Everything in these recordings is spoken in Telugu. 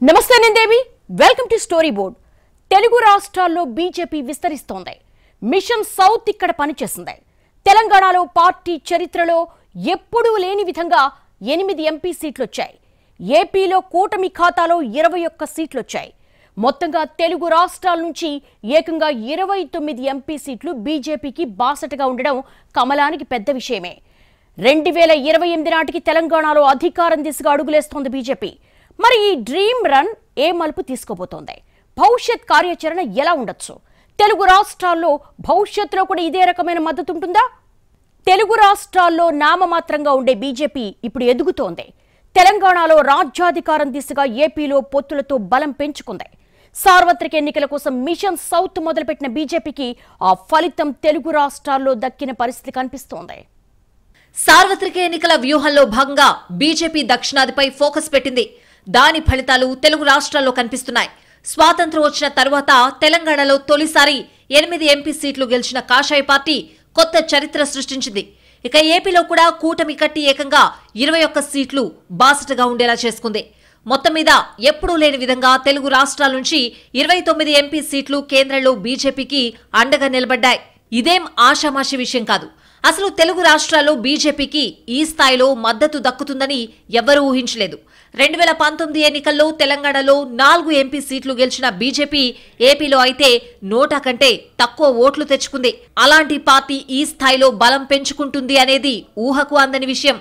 నమస్తే నందేవి welcome to story board. Telugu రాష్ట్రాల్లో బీజేపీ విస్తరిస్తోంది. మిషన్ సౌత్ ఇక్కడ పనిచేస్తుంది. తెలంగాణలో పార్టీ చరిత్రలో ఎప్పుడూ లేని విధంగా 8 ఎంపీ సీట్లు వచ్చాయి. ఏపీలో కూటమి ఖాతాలో 21 సీట్లు వచ్చాయి. మొత్తంగా తెలుగు రాష్ట్రాల నుంచి ఏకంగా 29 ఎంపీ సీట్లు బీజేపీకి బాసటగా ఉండడం కమలానికి పెద్ద విషయమే. 2028 నాటికి తెలంగాణలో అధికారం దిశగా అడుగులేస్తోంది బీజేపీ. మరి ఈ డ్రీమ్ రన్ ఏ మలుపు తీసుకోబోతోంది? భవిష్యత్ కార్యాచరణ ఎలా ఉండొచ్చు? తెలుగు రాష్ట్రాల్లో భవిష్యత్తులో కూడా ఇదే రకమైన మద్దతు ఉంటుందా? తెలుగు రాష్ట్రాల్లో నామమాత్రంగా ఉండే బీజేపీ ఇప్పుడు ఎదుగుతోంది. తెలంగాణలో రాజ్యాధికారం దిశగా ఏపీలో పొత్తులతో బలం పెంచుకుంది. సార్వత్రిక ఎన్నికల కోసం మిషన్ సౌత్ మొదలుపెట్టిన బీజేపీకి ఆ ఫలితం తెలుగు రాష్ట్రాల్లో దక్కిన పరిస్థితి కనిపిస్తోంది. సార్వత్రిక ఎన్నికల వ్యూహంలో భాగంగా బీజేపీ దక్షిణాదిపై ఫోకస్ పెట్టింది. దాని ఫలితాలు తెలుగు రాష్ట్రాల్లో కనిపిస్తున్నాయి. స్వాతంత్ర్యం వచ్చిన తరువాత తెలంగాణలో తొలిసారి 8 ఎంపీ సీట్లు గెలిచిన కాషాయ పార్టీ కొత్త చరిత్ర సృష్టించింది. ఇక ఏపీలో కూడా కూటమి కట్టి ఏకంగా 21 సీట్లు బాసటగా ఉండేలా చేసుకుంది. మొత్తం మీద ఎప్పుడూ లేని విధంగా తెలుగు రాష్ట్రాల నుంచి 29 ఎంపీ సీట్లు కేంద్రంలో బీజేపీకి అండగా నిలబడ్డాయి. ఇదేం ఆషామాషి విషయం కాదు. అసలు తెలుగు రాష్ట్రాల్లో బీజేపీకి ఈ స్థాయిలో మద్దతు దక్కుతుందని ఎవ్వరూ ఊహించలేదు. 2019 ఎన్నికల్లో తెలంగాణలో 4 ఎంపీ సీట్లు గెలిచిన బీజేపీ ఏపీలో అయితే 100 కంటే తక్కువ ఓట్లు తెచ్చుకుంది. అలాంటి పార్టీ ఈ స్థాయిలో బలం పెంచుకుంటుంది అనేది ఊహకు అందని విషయం.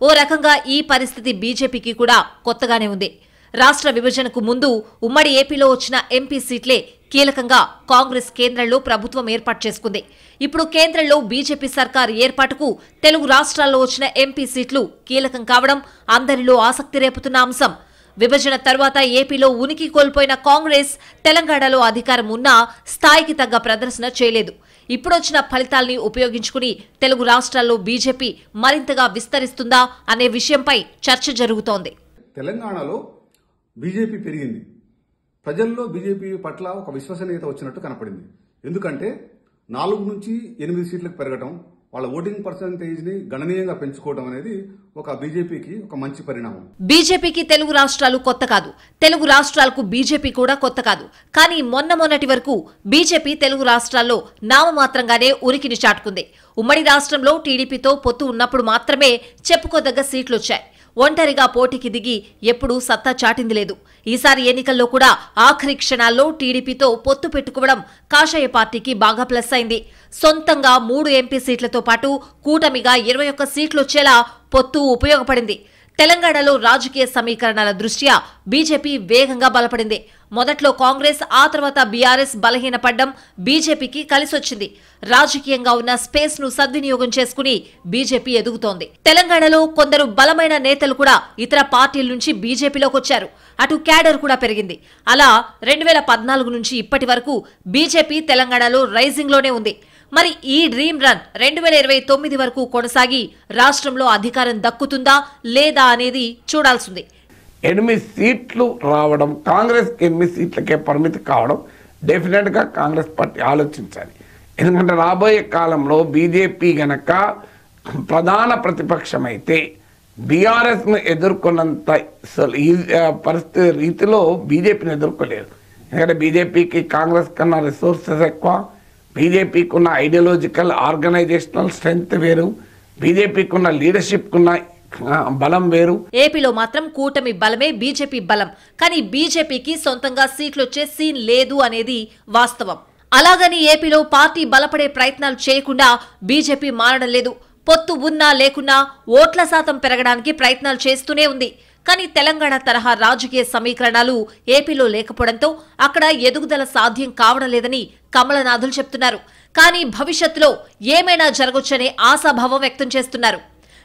ఓ రకంగా ఈ పరిస్థితి బీజేపీకి కూడా కొత్తగానే ఉంది. రాష్ట్ర విభజనకు ముందు ఉమ్మడి ఏపీలో వచ్చిన ఎంపీ సీట్లే కీలకంగా కాంగ్రెస్ కేంద్రంలో ప్రభుత్వం ఏర్పాటు చేసుకుంది. ఇప్పుడు కేంద్రంలో బీజేపీ సర్కారు ఏర్పాటుకు తెలుగు రాష్ట్రాల్లో వచ్చిన ఎంపీ సీట్లు కీలకం కావడం అందరిలో ఆసక్తి రేపుతున్న అంశం. విభజన తర్వాత ఏపీలో ఉనికి కోల్పోయిన కాంగ్రెస్ తెలంగాణలో అధికారం ఉన్నా స్థాయికి తగ్గ ప్రదర్శన చేయలేదు. ఇప్పుడొచ్చిన ఫలితాల్ని ఉపయోగించుకుని తెలుగు రాష్ట్రాల్లో బీజేపీ మరింతగా విస్తరిస్తుందా అనే విషయంపై చర్చ జరుగుతోంది. తెలంగాణలో బీజేపీ పెరిగింది. ప్రజల్లో బీజేపీ పట్ల ఒక విశ్వసనీయత వచ్చినట్టు కనపడింది. ఎందుకంటే 4 నుంచి 8 సీట్లకు పెరగడం, వాళ్ళ ఓటింగ్ పర్సంటేజ్ ని గణనీయంగా పెంచుకోవడం అనేది ఒక బీజేపీకి ఒక మంచి పరిణామం. బీజేపీకి తెలుగు రాష్ట్రాలు కొత్త కాదు, తెలుగు రాష్ట్రాలకు బీజేపీ కూడా కొత్త కాదు. కానీ మొన్నటి వరకు బీజేపీ తెలుగు రాష్ట్రాల్లో నామమాత్రంగానే ఉనికిని చాటుకుంది. ఉమ్మడి రాష్ట్రంలో టీడీపీతో పొత్తు ఉన్నప్పుడు మాత్రమే చెప్పుకోదగ్గ సీట్లొచ్చాయి. ఒంటరిగా పోటీకి దిగి ఎప్పుడూ సత్తా చాటింది లేదు. ఈసారి ఎన్నికల్లో కూడా ఆఖరి క్షణాల్లో టీడీపీతో పొత్తు పెట్టుకోవడం కాషాయ పార్టీకి బాగా ప్లస్ అయింది. సొంతంగా 3 ఎంపీ సీట్లతో పాటు కూటమిగా 21 సీట్లొచ్చేలా పొత్తు ఉపయోగపడింది. తెలంగాణలో రాజకీయ సమీకరణాల దృష్ట్యా బీజేపీ వేగంగా బలపడింది. మొదట్లో కాంగ్రెస్, ఆ తర్వాత బీఆర్ఎస్ బలహీనపడ్డం బీజేపీకి కలిసొచ్చింది. రాజకీయంగా ఉన్న స్పేస్ ను సద్వినియోగం చేసుకుని బీజేపీ ఎదుగుతోంది. తెలంగాణలో కొందరు బలమైన నేతలు కూడా ఇతర పార్టీల నుంచి బీజేపీలోకి వచ్చారు. అటు క్యాడర్ కూడా పెరిగింది. అలా 2014 నుంచి ఇప్పటి వరకు బీజేపీ తెలంగాణలో రైజింగ్ లోనే ఉంది. మరి ఈ డ్రీమ్ రన్ 2029 వరకు కొనసాగి రాష్ట్రంలో అధికారం దక్కుతుందా లేదా అనేది చూడాల్సింది. 8 సీట్లు రావడం, కాంగ్రెస్ 8 సీట్లకే పరిమితి కావడం డెఫినెట్ గా కాంగ్రెస్ పార్టీ ఆలోచించాలి. ఎందుకంటే రాబోయే కాలంలో బీజేపీ గనక ప్రధాన ప్రతిపక్షం అయితే బీఆర్ఎస్ ను ఎదుర్కొన్నంత పరిస్థితి రీతిలో బీజేపీని ఎదుర్కోలేదు. ఎందుకంటే బీజేపీకి కాంగ్రెస్ కన్నా రిసోర్సెస్ ఎక్కువ, బీజేపీకి ఉన్న ఐడియాలజికల్ ఆర్గనైజేషనల్ స్ట్రెంగ్త్ వేరు, బీజేపీకి ఉన్న లీడర్షిప్ ఉన్న బలం వేరు. ఏపీలో మాత్రం కూటమి బలమే బీజేపీ బలం. కానీ బీజేపీకి సొంతంగా సీట్లొచ్చే సీన్ లేదు అనేది వాస్తవం. అలాగని ఏపీలో పార్టీ బలపడే ప్రయత్నాలు చేయకుండా బీజేపీ మారడం లేదు. పొత్తు ఉన్నా లేకున్నా ఓట్ల శాతం పెరగడానికి ప్రయత్నాలు చేస్తూనే ఉంది. కానీ తెలంగాణ తరహా రాజకీయ సమీకరణాలు ఏపీలో లేకపోవడంతో అక్కడ ఎదుగుదల సాధ్యం కావడం లేదని కమలనాథులు చెప్తున్నారు. కానీ భవిష్యత్తులో ఏమైనా జరగొచ్చనే ఆశాభావం వ్యక్తం చేస్తున్నారు.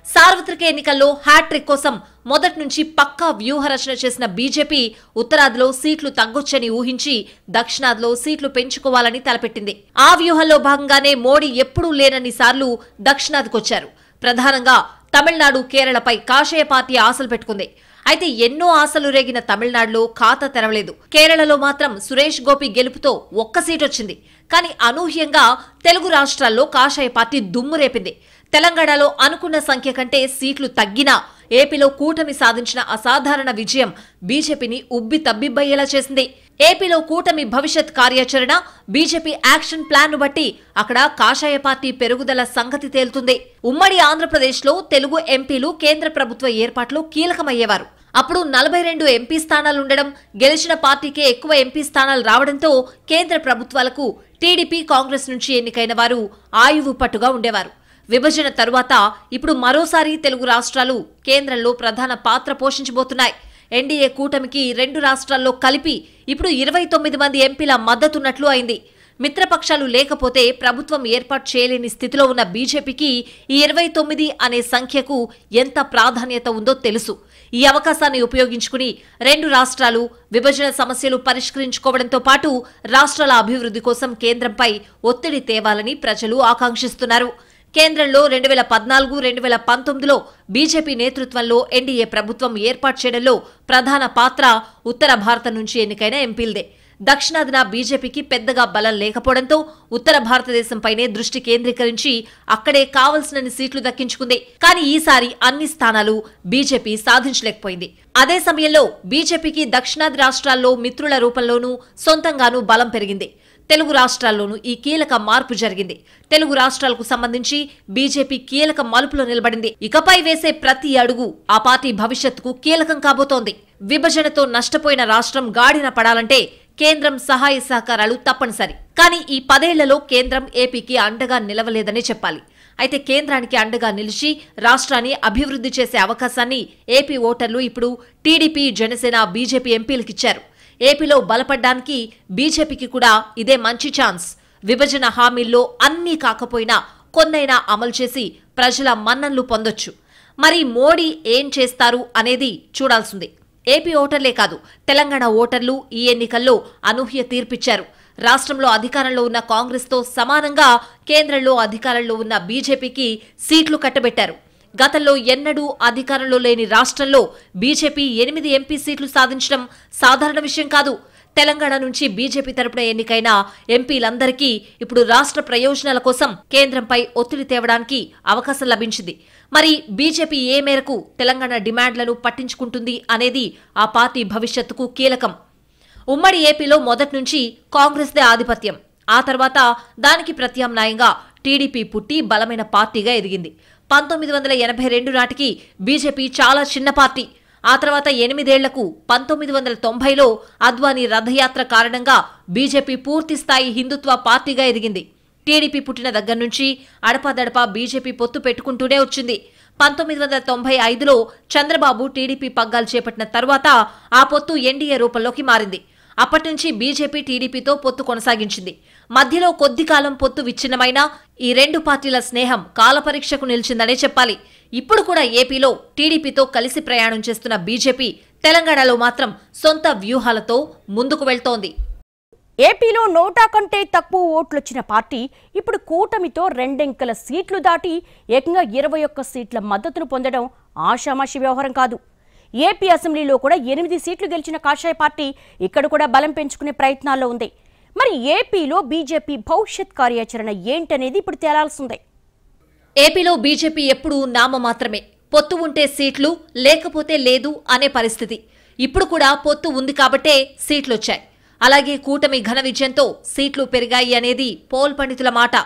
సార్వత్రిక ఎన్నికల్లో హ్యాట్రిక్ కోసం మొదటి నుంచి పక్కా వ్యూహరచన చేసిన బీజేపీ ఉత్తరాదిలో సీట్లు తగ్గొచ్చని ఊహించి దక్షిణాదిలో సీట్లు పెంచుకోవాలని తలపెట్టింది. ఆ వ్యూహంలో భాగంగానే మోడీ ఎప్పుడూ లేనన్ని సార్లు దక్షిణాదికొచ్చారు. ప్రధానంగా తమిళనాడు, కేరళపై కాషాయ పార్టీ ఆశలు పెట్టుకుంది. అయితే ఎన్నో ఆశలు రేగిన తమిళనాడులో ఖాతా తెరవలేదు. కేరళలో మాత్రం సురేష్ గోపి గెలుపుతో ఒక్క సీట్ వచ్చింది. కానీ అనూహ్యంగా తెలుగు రాష్ట్రాల్లో కాషాయ పార్టీ దుమ్ము రేపింది. తెలంగాణలో అనుకున్న సంఖ్య కంటే సీట్లు తగ్గినా ఏపీలో కూటమి సాధించిన అసాధారణ విజయం బీజేపీని ఉబ్బి తబ్బిబ్బయ్యేలా చేసింది. ఏపీలో కూటమి భవిష్యత్ కార్యాచరణ, బీజేపీ యాక్షన్ ప్లాన్ ను బట్టి అక్కడ కాషాయ పార్టీ పెరుగుదల సంగతి తేలుతుంది. ఉమ్మడి ఆంధ్రప్రదేశ్లో తెలుగు ఎంపీలు కేంద్ర ప్రభుత్వ ఏర్పాట్లు కీలకమయ్యేవారు. అప్పుడు 42 ఎంపీ స్థానాలుండడం, గెలిచిన పార్టీకే ఎక్కువ ఎంపీ స్థానాలు రావడంతో కేంద్ర ప్రభుత్వాలకు టీడీపీ, కాంగ్రెస్ నుంచి ఎన్నికైన వారు ఆయువు పట్టుగా ఉండేవారు. విభజన తరువాత ఇప్పుడు మరోసారి తెలుగు రాష్ట్రాలు కేంద్రంలో ప్రధాన పాత్ర పోషించబోతున్నాయి. ఎన్డీఏ కూటమికి 2 రాష్ట్రాల్లో కలిపి ఇప్పుడు 29 మంది ఎంపీల మద్దతున్నట్లు అయింది. మిత్రపక్షాలు లేకపోతే ప్రభుత్వం ఏర్పాటు చేయలేని స్థితిలో ఉన్న బీజేపీకి ఈ 29 అనే సంఖ్యకు ఎంత ప్రాధాన్యత ఉందో తెలుసు. ఈ అవకాశాన్ని ఉపయోగించుకుని 2 రాష్ట్రాలు విభజన సమస్యలు పరిష్కరించుకోవడంతో పాటు రాష్ట్రాల అభివృద్ధి కోసం కేంద్రంపై ఒత్తిడి తేవాలని ప్రజలు ఆకాంక్షిస్తున్నారు. కేంద్రంలో 2014-2019లో బీజేపీ నేతృత్వంలో ఎన్డీఏ ప్రభుత్వం ఏర్పాటు చేయడంలో ప్రధాన పాత్ర ఉత్తర భారతం నుంచి ఎన్నికైన ఎంపీలదే. దక్షిణాదిన బీజేపీకి పెద్దగా బలం లేకపోవడంతో ఉత్తర భారతదేశంపైనే దృష్టి కేంద్రీకరించి అక్కడే కావలసినన్ని సీట్లు దక్కించుకుంది. కానీ ఈసారి అన్ని స్థానాలు బీజేపీ సాధించలేకపోయింది. అదే సమయంలో బీజేపీకి దక్షిణాది రాష్ట్రాల్లో మిత్రుల రూపంలోనూ సొంతంగానూ బలం పెరిగింది. తెలుగు రాష్ట్రాల్లోనూ ఈ కీలక మార్పు జరిగింది. తెలుగు రాష్ట్రాలకు సంబంధించి బీజేపీ కీలక మలుపులో నిలబడింది. ఇకపై వేసే ప్రతి అడుగు ఆ పార్టీ భవిష్యత్తుకు కీలకం కాబోతోంది. విభజనతో నష్టపోయిన రాష్ట్రం గాడిన పడాలంటే కేంద్రం సహాయ సహకారాలు తప్పనిసరి. కానీ ఈ 10 ఏళ్లలో కేంద్రం ఏపీకి అండగా నిలవలేదనే చెప్పాలి. అయితే కేంద్రానికి అండగా నిలిచి రాష్ట్రాన్ని అభివృద్ధి చేసే అవకాశాన్ని ఏపీ ఓటర్లు ఇప్పుడు టీడీపీ, జనసేన, బీజేపీ ఎంపీలకిచ్చారు. ఏపీలో బలపడ్డానికి బీజేపీకి కూడా ఇదే మంచి ఛాన్స్. విభజన హామీల్లో అన్నీ కాకపోయినా కొన్నైనా అమలు చేసి ప్రజల మన్ననలు పొందొచ్చు. మరి మోడీ ఏం చేస్తారు అనేది చూడాల్సింది. ఏపీ ఓటర్లే కాదు, తెలంగాణ ఓటర్లు ఈ ఎన్నికల్లో అనూహ్య తీర్పిచ్చారు. రాష్ట్రంలో అధికారంలో ఉన్న కాంగ్రెస్తో సమానంగా కేంద్రంలో అధికారంలో ఉన్న బీజేపీకి సీట్లు కట్టబెట్టారు. గతంలో ఎన్నడూ అధికారంలో లేని రాష్ట్రంలో బీజేపీ 8 ఎంపీ సీట్లు సాధించడం సాధారణ విషయం కాదు. తెలంగాణ నుంచి బీజేపీ తరపున ఎన్నికైన ఎంపీలందరికీ ఇప్పుడు రాష్ట్ర ప్రయోజనాల కోసం కేంద్రంపై ఒత్తిడి తేవడానికి అవకాశం లభించింది. మరి బీజేపీ ఏ మేరకు తెలంగాణ డిమాండ్లను పట్టించుకుంటుంది అనేది ఆ పార్టీ భవిష్యత్తుకు కీలకం. ఉమ్మడి ఏపీలో మొదటి నుంచి కాంగ్రెస్దే ఆధిపత్యం. ఆ తర్వాత దానికి ప్రత్యామ్నాయంగా టీడీపీ పుట్టి బలమైన పార్టీగా ఎదిగింది. 1982 నాటికి బీజేపీ చాలా చిన్న పార్టీ. ఆ తర్వాత 8 ఏళ్లకు 1990లో అద్వానీ రథయాత్ర కారణంగా బీజేపీ పూర్తిస్థాయి హిందుత్వ పార్టీగా ఎదిగింది. టీడీపీ పుట్టిన దగ్గర నుంచి అడపాదడపా బీజేపీ పొత్తు పెట్టుకుంటూనే వచ్చింది. 1995లో చంద్రబాబు టీడీపీ పగ్గాలు చేపట్టిన తర్వాత ఆ పొత్తు ఎన్డీఏ రూపంలోకి మారింది. అప్పటి నుంచి బీజేపీ టీడీపీతో పొత్తు కొనసాగించింది. మధ్యలో కొద్ది కాలం పొత్తు విచ్ఛిన్నమైన ఈ 2 పార్టీల స్నేహం కాలపరీక్షకు నిలిచిందనే చెప్పాలి. ఇప్పుడు కూడా ఏపీలో టీడీపీతో కలిసి ప్రయాణం చేస్తున్న బీజేపీ తెలంగాణలో మాత్రం సొంత వ్యూహాలతో ముందుకు వెళ్తోంది. ఏపీలో 100 కంటే తక్కువ ఓట్లొచ్చిన పార్టీ ఇప్పుడు కూటమితో 2 అంకెల సీట్లు దాటి ఏకంగా 21 సీట్ల మద్దతును పొందడం ఆషామాషి వ్యవహారం కాదు. ఏపీ అసెంబ్లీలో కూడా 8 సీట్లు గెలిచిన కాషాయ పార్టీ ఇక్కడ కూడా బలం పెంచుకునే ప్రయత్నాల్లో ఉంది. మరి ఏపీలో బీజేపీ భవిష్యత్ కార్యాచరణ ఏంటనేది ఇప్పుడు తేలాల్సిందే. ఏపీలో బీజేపీ ఎప్పుడూ నామ మాత్రమే. పొత్తు ఉంటే సీట్లు, లేకపోతే లేదు అనే పరిస్థితి. ఇప్పుడు కూడా పొత్తు ఉంది కాబట్టే సీట్లొచ్చాయి. అలాగే కూటమి ఘన విజయంతో సీట్లు పెరిగాయి అనేది పోల్ పండితుల మాట.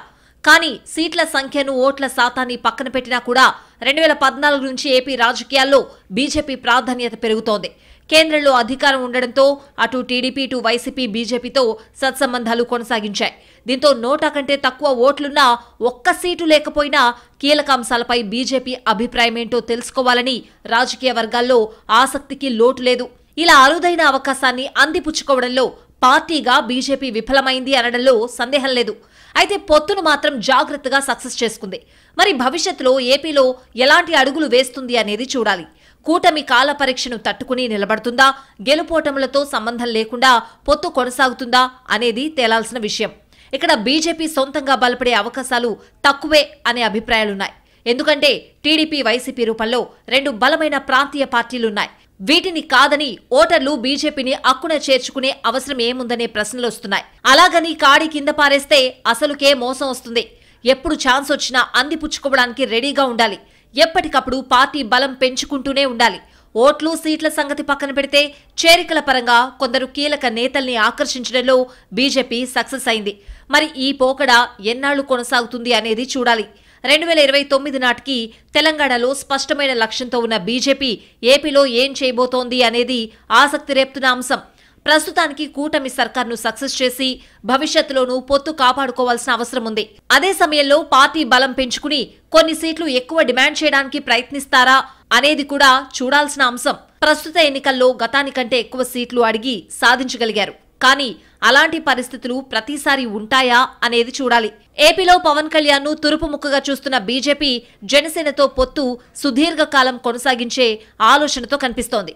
కానీ సీట్ల సంఖ్యను, ఓట్ల శాతాన్ని పక్కన పెట్టినా కూడా 2014 నుంచి ఏపీ రాజకీయాల్లో బీజేపీ ప్రాధాన్యత పెరుగుతోంది. కేంద్రంలో అధికారం ఉండడంతో అటు టీడీపీ, ఇటు వైసీపీ బీజేపీతో సత్సంబంధాలు కొనసాగించాయి. దీంతో 100 కంటే తక్కువ ఓట్లున్నా, ఒక్క సీటు లేకపోయినా కీలక అంశాలపై బీజేపీ అభిప్రాయమేంటో తెలుసుకోవాలని రాజకీయ వర్గాల్లో ఆసక్తికి లోటు లేదు. ఇలా అరుదైన అవకాశాన్ని అందిపుచ్చుకోవడంలో పార్టీగా బీజేపీ విఫలమైంది అనడంలో సందేహం లేదు. అయితే పొత్తును మాత్రం జాగ్రత్తగా సక్సెస్ చేసుకుంది. మరి భవిష్యత్తులో ఏపీలో ఎలాంటి అడుగులు వేస్తుంది అనేది చూడాలి. కూటమి కాల పరీక్షను తట్టుకుని నిలబడుతుందా, గెలుపోటములతో సంబంధం లేకుండా పొత్తు కొనసాగుతుందా అనేది తేలాల్సిన విషయం. ఇక్కడ బీజేపీ సొంతంగా బలపడే అవకాశాలు తక్కువే అనే అభిప్రాయాలున్నాయి. ఎందుకంటే టీడీపీ, వైసీపీ రూపంలో 2 బలమైన ప్రాంతీయ పార్టీలున్నాయి. వీటిని కాదని ఓటర్లు బీజేపీని అక్కున చేర్చుకునే అవసరం ఏముందనే ప్రశ్నలు వస్తున్నాయి. అలాగని కాడి కింద పారేస్తే అసలుకే మోసం వస్తుంది. ఎప్పుడు ఛాన్స్ వచ్చినా అందిపుచ్చుకోవడానికి రెడీగా ఉండాలి. ఎప్పటికప్పుడు పార్టీ బలం పెంచుకుంటూనే ఉండాలి. ఓట్లు సీట్ల సంగతి పక్కన పెడితే చేరికల పరంగా కొందరు కీలక నేతల్ని ఆకర్షించడంలో బీజేపీ సక్సెస్ అయింది. మరి ఈ పోకడ ఎన్నాళ్లు కొనసాగుతుంది అనేది చూడాలి. 2029 నాటికి తెలంగాణలో స్పష్టమైన లక్ష్యంతో ఉన్న బీజేపీ ఏపీలో ఏం చేయబోతోంది అనేది ఆసక్తి రేపుతున్న అంశం. ప్రస్తుతానికి కూటమి సర్కార్ను సక్సెస్ చేసి భవిష్యత్తులోనూ పొత్తు కాపాడుకోవాల్సిన అవసరం ఉంది. అదే సమయంలో పార్టీ బలం పెంచుకుని కొన్ని సీట్లు ఎక్కువ డిమాండ్ చేయడానికి ప్రయత్నిస్తారా అనేది కూడా చూడాల్సిన అంశం. ప్రస్తుత ఎన్నికల్లో గతానికంటే ఎక్కువ సీట్లు అడిగి సాధించగలిగారు. కానీ అలాంటి పరిస్థితులు ప్రతిసారి ఉంటాయా అనేది చూడాలి. ఏపీలో పవన్ కళ్యాణ్ ను తురుపు ముక్కగా చూస్తున్న బీజేపీ జనసేనతో పొత్తు సుదీర్ఘకాలం కొనసాగించే ఆలోచనతో కనిపిస్తోంది.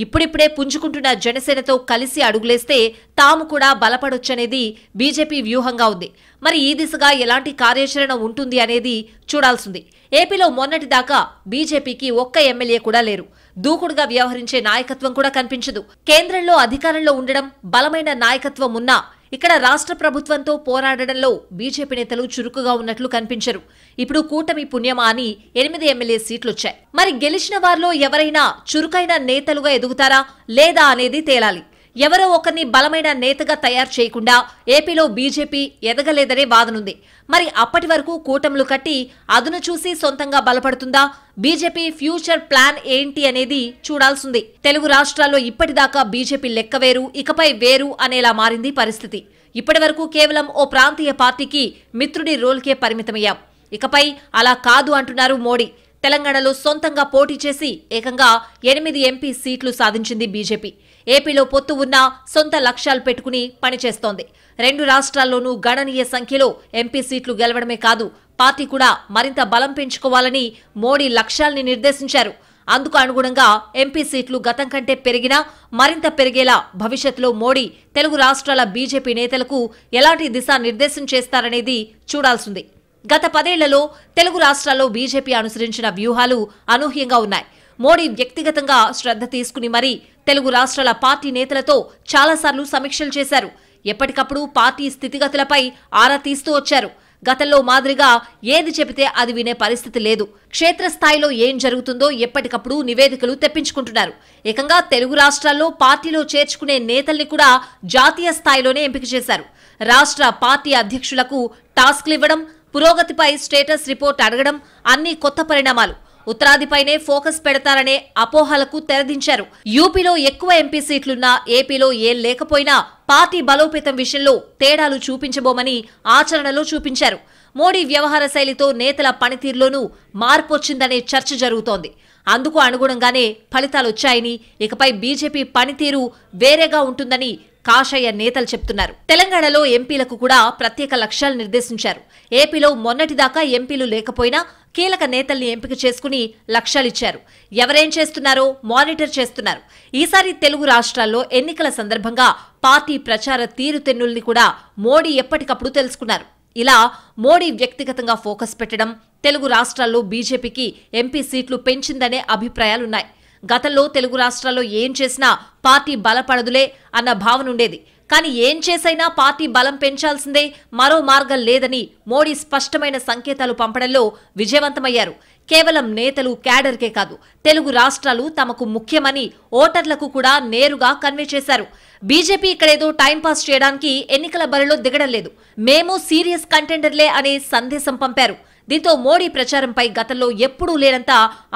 ఇప్పుడిప్పుడే పుంజుకుంటున్న జనసేనతో కలిసి అడుగులేస్తే తాము కూడా బలపడొచ్చనేది బీజేపీ వ్యూహంగా ఉంది. మరి ఈ దిశగా ఎలాంటి కార్యాచరణ ఉంటుంది అనేది చూడాల్సింది. ఏపీలో మొన్నటిదాకా బీజేపీకి ఒక్క ఎమ్మెల్యే కూడా లేరు. దూకుడుగా వ్యవహరించే నాయకత్వం కూడా కనిపించదు. కేంద్రంలో అధికారంలో ఉండడం, బలమైన నాయకత్వం ఉన్నా ఇక్కడ రాష్ట్ర ప్రభుత్వంతో పోరాడడంలో బీజేపీ నేతలు చురుకుగా ఉన్నట్లు కనిపించరు. ఇప్పుడు కూటమి పుణ్యమా అని 8 ఎమ్మెల్యే సీట్లొచ్చాయి. మరి గెలిచిన వారిలో ఎవరైనా చురుకైన నేతలుగా ఎదుగుతారా లేదా అనేది తేలాలి. ఎవరో ఒకరిని బలమైన నేతగా తయారు చేయకుండా ఏపీలో బీజేపీ ఎదగలేదనే వాదనుంది. మరి అప్పటి వరకు కూటములు కట్టి అదును చూసి సొంతంగా బలపడుతుందా? బీజేపీ ఫ్యూచర్ ప్లాన్ ఏంటి అనేది చూడాల్సింది. తెలుగు రాష్ట్రాల్లో ఇప్పటిదాకా బీజేపీ లెక్క వేరు, ఇకపై వేరు అనేలా మారింది పరిస్థితి. ఇప్పటి వరకు కేవలం ఓ ప్రాంతీయ పార్టీకి మిత్రుడి రోల్కే పరిమితమయ్యాం. ఇకపై అలా కాదు అంటున్నారు మోడీ. తెలంగాణలో సొంతంగా పోటీ చేసి ఏకంగా 8 ఎంపీ సీట్లు సాధించింది బీజేపీ. ఏపీలో పొత్తు ఉన్నా సొంత లక్ష్యాలు పెట్టుకుని పనిచేస్తోంది. 2 రాష్ట్రాల్లోనూ గణనీయ సంఖ్యలో ఎంపీ సీట్లు గెలవడమే కాదు, పార్టీ కూడా మరింత బలం పెంచుకోవాలని మోడీ లక్ష్యాల్ని నిర్దేశించారు. అందుకు అనుగుణంగా ఎంపీ సీట్లు గతం కంటే పెరిగినా మరింత పెరిగేలా భవిష్యత్తులో మోడీ తెలుగు రాష్ట్రాల బీజేపీ నేతలకు ఎలాంటి దిశానిర్దేశం చేస్తారనేది చూడాల్సింది. గత 10 ఏళ్లలో తెలుగు రాష్ట్రాల్లో బీజేపీ అనుసరించిన వ్యూహాలు అనూహ్యంగా ఉన్నాయి. మోడీ వ్యక్తిగతంగా శ్రద్ధ తీసుకుని మరీ తెలుగు రాష్ట్రాల పార్టీ నేతలతో చాలాసార్లు సమీక్షలు చేశారు. ఎప్పటికప్పుడు పార్టీ స్థితిగతులపై ఆరా తీస్తూ వచ్చారు. గతంలో మాదిరిగా ఏది చెబితే అది వినే పరిస్థితి లేదు. క్షేత్రస్థాయిలో ఏం జరుగుతుందో ఎప్పటికప్పుడు నివేదికలు తెప్పించుకుంటున్నారు. ఏకంగా తెలుగు రాష్ట్రాల్లో పార్టీలో చేర్చుకునే నేతల్ని కూడా జాతీయ స్థాయిలోనే ఎంపిక చేశారు. రాష్ట్ర పార్టీ అధ్యక్షులకు టాస్క్లు ఇవ్వడం, పురోగతిపై స్టేటస్ రిపోర్ట్ అడగడం అన్ని కొత్త పరిణామాలు. ఉత్తరాదిపైనే ఫోకస్ పెడతారనే అపోహలకు తెరదించారు. యూపీలో ఎక్కువ ఎంపీ సీట్లున్నా ఏపీలో ఏం లేకపోయినా పార్టీ బలోపేతం విషయంలో తేడాలు చూపించబోమని ఆచరణలో చూపించారు. మోడీ వ్యవహార శైలితో నేతల పనితీరులోనూ మార్పొచ్చిందనే చర్చ జరుగుతోంది. అందుకు అనుగుణంగానే ఫలితాలొచ్చాయని, ఇకపై బీజేపీ పనితీరు వేరేగా ఉంటుందని కాషాయ నేతలు చెప్తున్నారు. తెలంగాణలో ఎంపీలకు కూడా ప్రత్యేక లక్ష్యాలు నిర్దేశించారు. ఏపీలో మొన్నటిదాకా ఎంపీలు లేకపోయినా కీలక నేతల్ని ఎంపిక చేసుకుని లక్ష్యాలిచ్చారు. ఎవరేం చేస్తున్నారో మానిటర్ చేస్తున్నారు. ఈసారి తెలుగు రాష్ట్రాల్లో ఎన్నికల సందర్భంగా పార్టీ ప్రచార తీరుతెన్నుల్ని కూడా మోడీ ఎప్పటికప్పుడు తెలుసుకున్నారు. ఇలా మోడీ వ్యక్తిగతంగా ఫోకస్ పెట్టడం తెలుగు రాష్ట్రాల్లో బీజేపీకి ఎంపీ సీట్లు పెంచిందనే అభిప్రాయాలున్నాయి. గతంలో తెలుగు రాష్ట్రాల్లో ఏం చేసినా పార్టీ బలపడదులే అన్న భావన ఉండేది. కానీ ఏం చేసైనా పార్టీ బలం పెంచాల్సిందే, మరో మార్గం లేదని మోడీ స్పష్టమైన సంకేతాలు పంపడంలో విజయవంతమయ్యారు. కేవలం నేతలు, క్యాడర్కే కాదు, తెలుగు రాష్ట్రాలు తమకు ముఖ్యమని ఓటర్లకు కూడా నేరుగా కన్వే చేశారు. బీజేపీ ఇక్కడేదో టైంపాస్ చేయడానికి ఎన్నికల బరిలో దిగడం లేదు, మేము సీరియస్ కంటెండర్లే అనే సందేశం పంపారు. దీంతో మోడీ ప్రచారంపై గతంలో ఎప్పుడూ లేనంత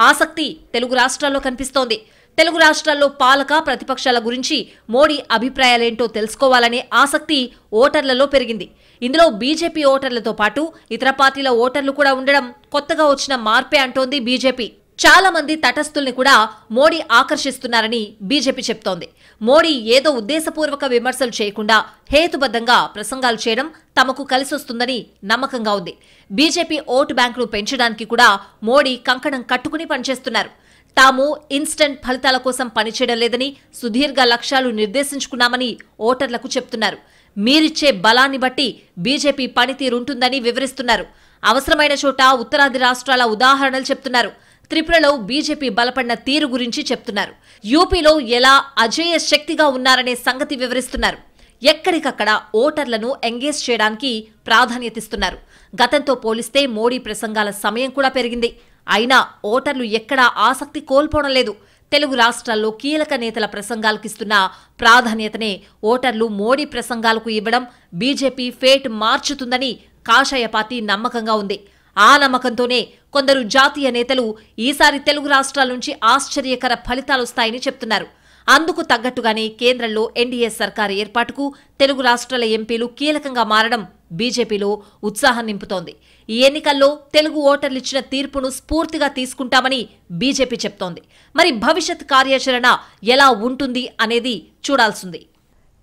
ఆసక్తి తెలుగు రాష్ట్రాల్లో కనిపిస్తోంది. తెలుగు రాష్ట్రాల్లో పాలక ప్రతిపక్షాల గురించి మోడీ అభిప్రాయాలేంటో తెలుసుకోవాలనే ఆసక్తి ఓటర్లలో పెరిగింది. ఇందులో బీజేపీ ఓటర్లతో పాటు ఇతర పార్టీల ఓటర్లు కూడా ఉండడం కొత్తగా వచ్చిన మార్పే అంటోంది బీజేపీ. చాలా మంది తటస్థుల్ని కూడా మోడీ ఆకర్షిస్తున్నారని బీజేపీ చెప్తోంది. మోడీ ఏదో ఉద్దేశపూర్వక విమర్శలు చేయకుండా హేతుబద్ధంగా ప్రసంగాలు చేయడం తమకు కలిసొస్తుందని నమ్మకంగా ఉంది. బీజేపీ ఓటు బ్యాంకును పెంచడానికి కూడా మోడీ కంకణం కట్టుకుని పనిచేస్తున్నారు. తాము ఇన్స్టంట్ ఫలితాల కోసం పనిచేయడం లేదని, సుదీర్ఘ లక్ష్యాలు నిర్దేశించుకున్నామని ఓటర్లకు చెప్తున్నారు. మీరిచ్చే బలాన్ని బట్టి బీజేపీ పనితీరుంటుందని వివరిస్తున్నారు. అవసరమైన చోట ఉత్తరాది రాష్ట్రాల ఉదాహరణలు చెప్తున్నారు. త్రిపురలో బీజేపీ బలపడిన తీరు గురించి చెప్తున్నారు. యూపీలో ఎలా అజేయ శక్తిగా ఉన్నారనే సంగతి వివరిస్తున్నారు. ఎక్కడికక్కడ ఓటర్లను ఎంగేజ్ చేయడానికి ప్రాధాన్యతిస్తున్నారు. గతంతో పోలిస్తే మోడీ ప్రసంగాల సమయం కూడా పెరిగింది. అయినా ఓటర్లు ఎక్కడా ఆసక్తి కోల్పోవడం లేదు. తెలుగు రాష్ట్రాల్లో కీలక నేతల ప్రసంగాలకు ఇస్తున్న ప్రాధాన్యతనే ఓటర్లు మోడీ ప్రసంగాలకు ఇవ్వడం బీజేపీ ఫేట్ మార్చుతుందని కాషాయ పార్టీ నమ్మకంగా ఉంది. ఆ నమ్మకంతోనే కొందరు జాతీయ నేతలు ఈసారి తెలుగు రాష్ట్రాల నుంచి ఆశ్చర్యకర ఫలితాలొస్తాయని చెప్తున్నారు. అందుకు తగ్గట్టుగానే కేంద్రంలో ఎన్డీఏ సర్కారు ఏర్పాటుకు తెలుగు రాష్ట్రాల ఎంపీలు కీలకంగా మారడం బీజేపీలో ఉత్సాహం నింపుతోంది. ఈ ఎన్నికల్లో తెలుగు ఓటర్లు ఇచ్చిన తీర్పును స్ఫూర్తిగా తీసుకుంటామని బీజేపీ చెప్తోంది. మరి భవిష్యత్ కార్యాచరణ ఎలా ఉంటుంది అనేది చూడాల్సింది.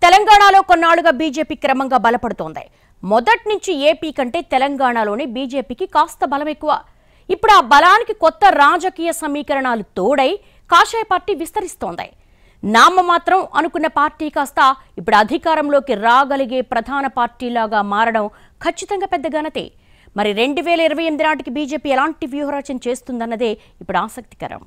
తెలంగాణలో కొన్నాళ్లుగా బీజేపీ క్రమంగా బలపడుతోంది. మొదటి నుంచి ఏపీ కంటే తెలంగాణలోనే బీజేపీకి కాస్త బలం ఎక్కువ. ఇప్పుడు ఆ బలానికి కొత్త రాజకీయ సమీకరణాలు తోడై కాషాయ పార్టీ విస్తరిస్తోంది. నామమాత్రం అనుకున్న పార్టీ కాస్త ఇప్పుడు అధికారంలోకి రాగలిగే ప్రధాన పార్టీలాగా మారడం ఖచ్చితంగా పెద్ద ఘనతే. మరి 2028 నాటికి బీజేపీ ఎలాంటి వ్యూహరచన చేస్తుందన్నదే ఇప్పుడు ఆసక్తికరం.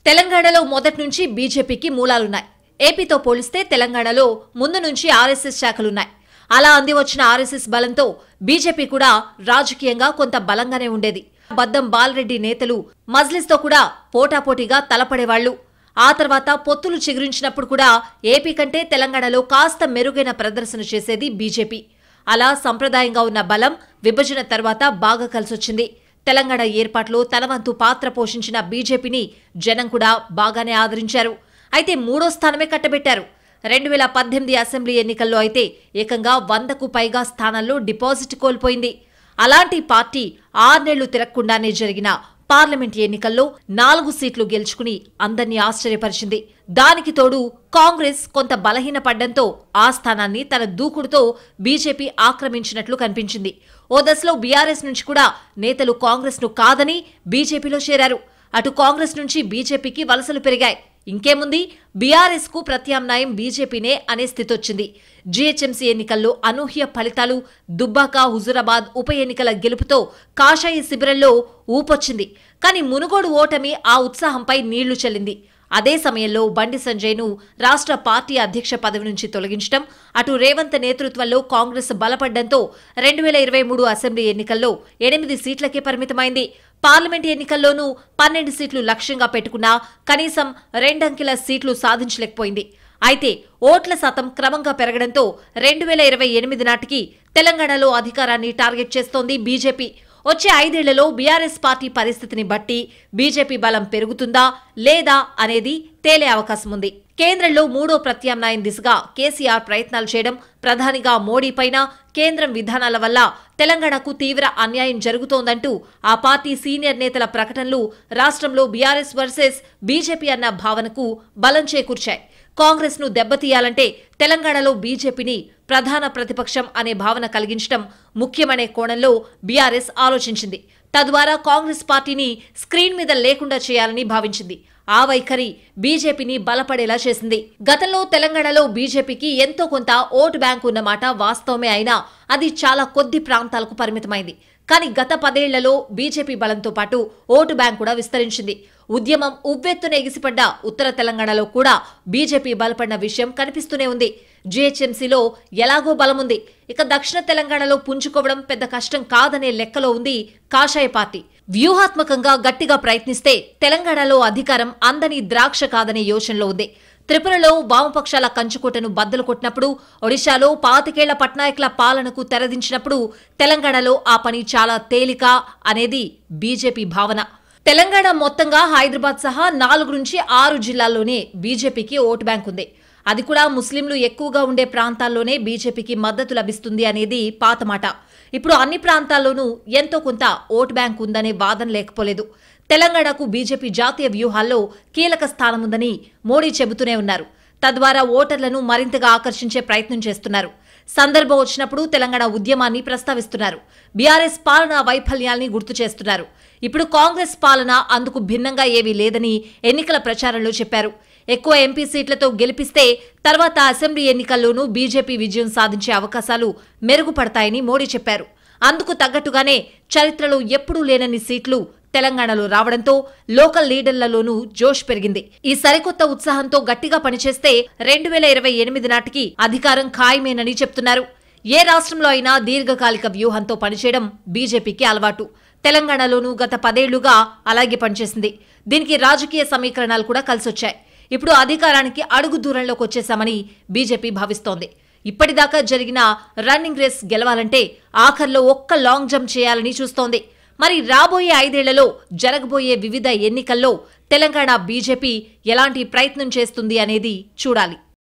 తెలంగాణలో మొదటి నుంచి బీజేపీకి మూలాలున్నాయి. ఏపీతో పోలిస్తే తెలంగాణలో ముందు నుంచి ఆర్ఎస్ఎస్ శాఖలున్నాయి. అలా అంది వచ్చిన ఆర్ఎస్ఎస్ బలంతో బీజేపీ కూడా రాజకీయంగా కొంత బలంగానే ఉండేది. బద్దం బాలరెడ్డి నేతలు మజ్లిస్తో కూడా పోటాపోటీగా తలపడేవాళ్లు. ఆ తర్వాత పొత్తులు చిగురించినప్పుడు కూడా ఏపీ కంటే తెలంగాణలో కాస్త మెరుగైన ప్రదర్శన చేసేది బీజేపీ. అలా సంప్రదాయంగా ఉన్న బలం విభజన తర్వాత బాగా కలిసొచ్చింది. తెలంగాణ ఏర్పాటులో తన వంతు పాత్ర పోషించిన బీజేపీని జనం కూడా బాగానే ఆదరించారు. అయితే 3వ స్థానమే కట్టబెట్టారు. 2018 అసెంబ్లీ ఎన్నికల్లో అయితే ఏకంగా 100కు పైగా స్థానాల్లో డిపాజిట్ కోల్పోయింది. అలాంటి పార్టీ 6 నెలలు తిరగకుండానే జరిగిన పార్లమెంట్ ఎన్నికల్లో 4 సీట్లు గెలుచుకుని అందర్నీ ఆశ్చర్యపరిచింది. దానికి తోడు కాంగ్రెస్ కొంత బలహీనపడ్డంతో ఆ స్థానాన్ని తన దూకుడుతో బీజేపీ ఆక్రమించినట్లు కనిపించింది. ఓ దశలో బీఆర్ఎస్ నుంచి కూడా నేతలు కాంగ్రెస్ ను కాదని బీజేపీలో చేరారు. అటు కాంగ్రెస్ నుంచి బీజేపీకి వలసలు పెరిగాయి. ఇంకేముంది, బీఆర్ఎస్ కు ప్రత్యామ్నాయం బీజేపీనే అనే స్థితొచ్చింది. జీహెచ్ఎంసీ ఎన్నికల్లో అనూహ్య ఫలితాలు, దుబ్బాక, హుజురాబాద్ ఉప ఎన్నికల గెలుపుతో కాషాయ శిబిరంలో ఊపొచ్చింది. కానీ మునుగోడు ఓటమి ఆ ఉత్సాహంపై నీళ్లు చల్లింది. అదే సమయంలో బండి సంజయ్ను రాష్ట్ర పార్టీ అధ్యక్ష పదవి నుంచి తొలగించడం, అటు రేవంత్ నేతృత్వంలో కాంగ్రెస్ బలపడ్డంతో 2023 అసెంబ్లీ ఎన్నికల్లో 8 సీట్లకే పరిమితమైంది. పార్లమెంట్ ఎన్నికల్లోనూ 12 సీట్లు లక్ష్యంగా పెట్టుకున్నా కనీసం 2 అంకెల సీట్లు సాధించలేకపోయింది. అయితే ఓట్ల శాతం క్రమంగా పెరగడంతో 2028 నాటికి తెలంగాణలో అధికారాన్ని టార్గెట్ చేస్తోంది బీజేపీ. వచ్చే 5 ఏళ్లలో బీఆర్ఎస్ పార్టీ పరిస్థితిని బట్టి బీజేపీ బలం పెరుగుతుందా లేదా అనేది తేలే అవకాశం ఉంది. కేంద్రంలో 3వ ప్రత్యామ్నాయం దిశగా కేసీఆర్ ప్రయత్నాలు చేయడం, ప్రధానిగా మోడీ పైన కేంద్రం విధానాల వల్ల తెలంగాణకు తీవ్ర అన్యాయం జరుగుతోందంటూ ఆ పార్టీ సీనియర్ నేతల ప్రకటనలు రాష్ట్రంలో బీఆర్ఎస్ వర్సెస్ బీజేపీ అన్న భావనకు బలం చేకూర్చాయి. కాంగ్రెస్ ను దెబ్బతీయాలంటే తెలంగాణలో బీజేపీని ప్రధాన ప్రతిపక్షం అనే భావన కలిగించడం ముఖ్యమనే కోణంలో బీఆర్ఎస్ ఆలోచించింది. తద్వారా కాంగ్రెస్ పార్టీని స్క్రీన్ మీద లేకుండా చేయాలని భావించింది. ఆ వైఖరి బీజేపీని బలపడేలా చేసింది. గతంలో తెలంగాణలో బీజేపీకి ఎంతో కొంత ఓటు బ్యాంకు ఉన్నమాట వాస్తవమే అయినా అది చాలా కొద్ది ప్రాంతాలకు పరిమితమైంది. కానీ గత 10 ఏళ్లలో బీజేపీ బలంతో పాటు ఓటు బ్యాంక్ కూడా విస్తరించింది. ఉద్యమం ఉవ్వెత్తున ఎగిసిపడ్డ ఉత్తర తెలంగాణలో కూడా బీజేపీ బలపడిన విషయం కనిపిస్తూనే ఉంది. జీహెచ్ఎంసీలో ఎలాగో బలముంది. ఇక దక్షిణ తెలంగాణలో పుంజుకోవడం పెద్ద కష్టం కాదనే లెక్కలో ఉంది కాషాయ పార్టీ. వ్యూహాత్మకంగా గట్టిగా ప్రయత్నిస్తే తెలంగాణలో అధికారం అందని ద్రాక్ష కాదనే యోచనలో ఉంది. త్రిపురలో వామపక్షాల కంచుకోటను బద్దలు కొట్టినప్పుడు, ఒడిశాలో 25 ఏళ్ల పట్నాయకుల పాలనకు తెరదించినప్పుడు తెలంగాణలో ఆ పని చాలా తేలిక అనేది బీజేపీ భావన. తెలంగాణ మొత్తంగా హైదరాబాద్ సహా 4 నుంచి 6 జిల్లాల్లోనే బీజేపీకి ఓటు బ్యాంక్ ఉంది. అది కూడా ముస్లింలు ఎక్కువగా ఉండే ప్రాంతాల్లోనే బీజేపీకి మద్దతు లభిస్తుంది అనేది పాత మాట. ఇప్పుడు అన్ని ప్రాంతాల్లోనూ ఎంతో కొంత ఓటు బ్యాంక్ ఉందనే వాదన లేకపోలేదు. తెలంగాణకు బీజేపీ జాతీయ వ్యూహాల్లో కీలక స్థానముందని మోడీ చెబుతూనే ఉన్నారు. తద్వారా ఓటర్లను మరింతగా ఆకర్షించే ప్రయత్నం చేస్తున్నారు. సందర్భం వచ్చినప్పుడు తెలంగాణ ఉద్యమాన్ని ప్రస్తావిస్తున్నారు. బీఆర్ఎస్ పాలనా వైఫల్యాల్ని గుర్తు చేస్తున్నారు. ఇప్పుడు కాంగ్రెస్ పాలన అందుకు భిన్నంగా ఏవీ లేదని ఎన్నికల ప్రచారంలో చెప్పారు. ఎక్కువ ఎంపీ సీట్లతో గెలిపిస్తే తర్వాత అసెంబ్లీ ఎన్నికల్లోనూ బీజేపీ విజయం సాధించే అవకాశాలు మెరుగుపడతాయని మోడీ చెప్పారు. అందుకు తగ్గట్టుగానే చరిత్రలో ఎప్పుడూ లేనన్ని సీట్లు తెలంగాణలో రావడంతో లోకల్ లీడర్లలోనూ జోష్ పెరిగింది. ఈ సరికొత్త ఉత్సాహంతో గట్టిగా పనిచేస్తే 2028 నాటికి అధికారం ఖాయమేనని చెప్తున్నారు. ఏ రాష్ట్రంలో అయినా దీర్ఘకాలిక వ్యూహంతో పనిచేయడం బీజేపీకి అలవాటు. తెలంగాణలోనూ గత 10 ఏళ్లుగా అలాగే పనిచేసింది. దీనికి రాజకీయ సమీకరణాలు కూడా కలిసొచ్చాయి. ఇప్పుడు అధికారానికి అడుగు దూరంలోకి వచ్చేశామని బీజేపీ భావిస్తోంది. ఇప్పటిదాకా జరిగిన రన్నింగ్ రేస్ గెలవాలంటే ఆఖర్లో ఒక్క లాంగ్ జంప్ చేయాలని చూస్తోంది. మరి రాబోయే 5 ఏళ్లలో జరగబోయే వివిధ ఎన్నికల్లో తెలంగాణ బీజేపీ ఎలాంటి ప్రయత్నం చేస్తుంది అనేది చూడాలి.